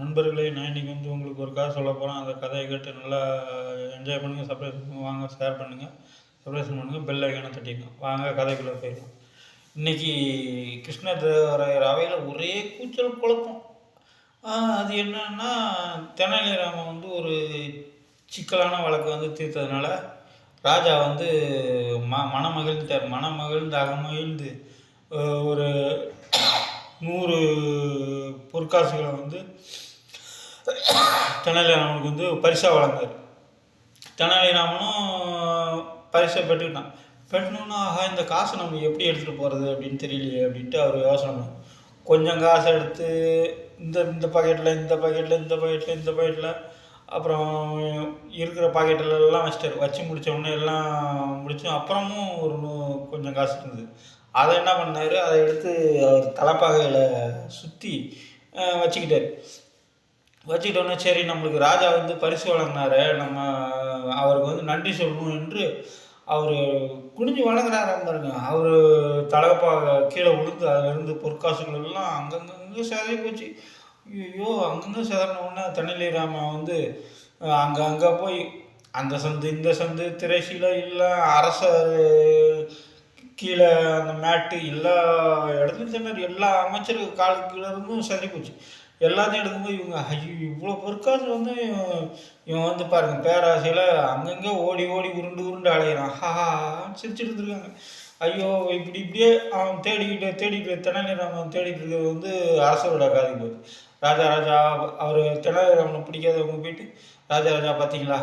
நண்பர்களே, நான் இன்றைக்கி உங்களுக்கு ஒரு கதை சொல்ல போகிறேன். அந்த கதையை கேட்டு நல்லா என்ஜாய் பண்ணுங்கள். சர்ப்ரைஸ் வாங்க, ஷேர் பண்ணுங்கள், சர்ப்ரைஸ் பண்ணுங்கள், பெல் ஐக்கானை தட்டிடுங்க. வாங்க கதைக்குள்ளே போயிடலாம். இன்றைக்கி கிருஷ்ணதேவராயர் அவையில் ஒரே கூச்சல் குழப்பம். அது என்னன்னா, தெனாலிராமன் ஒரு சிக்கலான வழக்கு தீர்த்ததுனால ராஜா மனமகிழ்ந்தார். மனமகிழ்ந்து அகமகிழ்ந்து ஒரு 100 பொற்காசுகளை தெனாலிராமனுக்கு பரிசாக வழங்கினார். தெனாலிராமனும் பரிசை பெற்றுக்கிட்டான். பெற்றணுன்னா இந்த காசை நம்ம எப்படி எடுத்துகிட்டு போகிறது அப்படின்னு தெரியலையே அப்படின்ட்டு அவர் யோசனை பண்ணார். கொஞ்சம் காசை எடுத்து இந்த பாக்கெட்டில், இந்த பாக்கெட்டில், இந்த பாக்கெட்டில், இந்த பாக்கெட்டில், அப்புறம் இருக்கிற பாக்கெட்டிலெல்லாம் வச்சிட்டார். வச்சு முடித்தோடனே எல்லாம் முடிச்சு அப்புறமும் கொஞ்சம் காசு இருந்தது. அதை என்ன பண்ணார், அதை எடுத்து அவர் தலைப்பாகையில் சுற்றி வச்சுக்கிட்டார். வச்சுக்கிட்டோன்னே சரி, நம்மளுக்கு ராஜா பரிசு வழங்கினார், நம்ம அவருக்கு நன்றி சொல்லணும் என்று அவர் குனிஞ்சு வணங்குறாரு பாருங்க. அவர் தலைப்பாக கீழே விழுந்து அதிலிருந்து பொற்காசுகள் எல்லாம் அங்கங்கே சேதறி போச்சு. ஐயோ, அங்கங்கே சேதறினோடனே தெனாலிராமன் அங்கே போய் அந்த சந்து இந்த சந்து திரைசீலை இல்லை அரசர் கீழே அந்த மேட்டு எல்லா இடத்துலையும் திணறி எல்லா அமைச்சருக்கு காலுக்கு கீழே இருந்தும் சரி போச்சு. எல்லாத்தையும் எடுக்கும்போது இவங்க ஐயோ இவ்வளோ பொற்காசு இவன் பாருங்க பேராசையில் அங்கங்கே ஓடி ஓடி உருண்டு அலையிறான். சிரிச்சுட்டு இருந்துருக்காங்க. ஐயோ இப்படியே அவன் தேடிக்கிட்டு தெனாலிராமன் தேடிட்டு இருக்கிறது அரசரோட காதுக்கு போகுது. ராஜா அவர் தெனாலிராமனை பிடிக்காதவங்க போயிட்டு ராஜா பார்த்தீங்களா,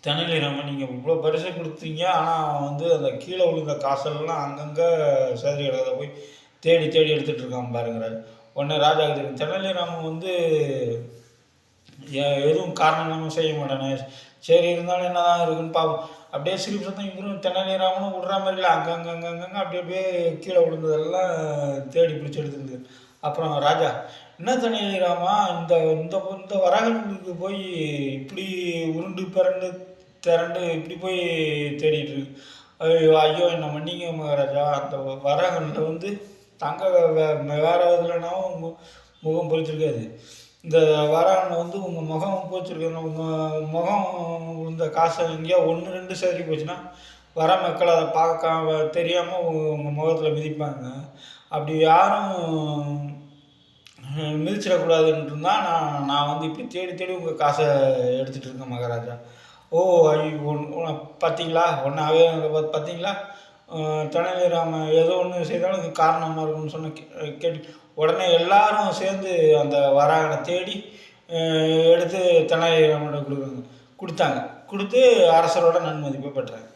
தெனாலிராமன் நீங்கள் இவ்வளோ பரிசு கொடுத்தீங்க, ஆனால் அவன் அந்த கீழே விழுந்த காசெல்லாம் அங்கங்கே சேதறி கிடக்கிறத போய் தேடி எடுத்துகிட்டு இருக்கான் பாருங்கிறாரு. உடனே ராஜா தெரியும், தெனாலிராமன் எதுவும் காரணம் இல்லாமல் செய்ய மாட்டானே, சரி இருந்தாலும் என்ன தான் இருக்குன்னு பார்ப்போம். அப்படியே சிரிப்பு சத்தம் இவரும் தெனாலிராமனும் விடுற மாதிரி இல்லை, அங்கங்கே அப்படியே கீழே விழுந்ததெல்லாம் தேடி பிடிச்சி எடுத்துருந்தது. அப்புறம் ராஜா, என்ன தெனாலிராமா, இந்த இந்த வராகனுக்கு போய் இப்படி உருண்டு திரண்டு இப்படி போய் தேடிட்டு இருக்கு. ஐயோ என்ன மன்னிங்க மகாராஜா, அந்த வராகனில் தங்க வேறு இதுலனாவும் முகம் பொறிச்சிருக்காது. இந்த வராகனை உங்கள் முகம் போச்சிருக்காங்க. உங்கள் முகம் இந்த காசை எங்கேயா 1-2 சேதறி போச்சுன்னா வர மக்கள் அதை பார்க்க தெரியாமல் உங்கள் முகத்தில் மிதிப்பாங்க. அப்படி யாரும் மிதிச்சிடக்கூடாதுன்னு தான் நான் இப்படி தேடி உங்கள் காசை எடுத்துகிட்டு இருக்கேன் மகாராஜா. ஓ ஐயோ, பார்த்தீங்களா, ஒன்றாவே பார்த்தீங்களா, தெனாலிராமன் ஏதோ ஒன்று செய்தாலும் இது காரணமாக இருக்குன்னு சொன்ன கேட்டு உடனே எல்லாரும் சேர்ந்து அந்த வராகனை தேடி எடுத்து தெனாலிராமனோட கொடுத்தாங்க. கொடுத்து அரசரோட நன்மதிப்பை பெற்றாங்க.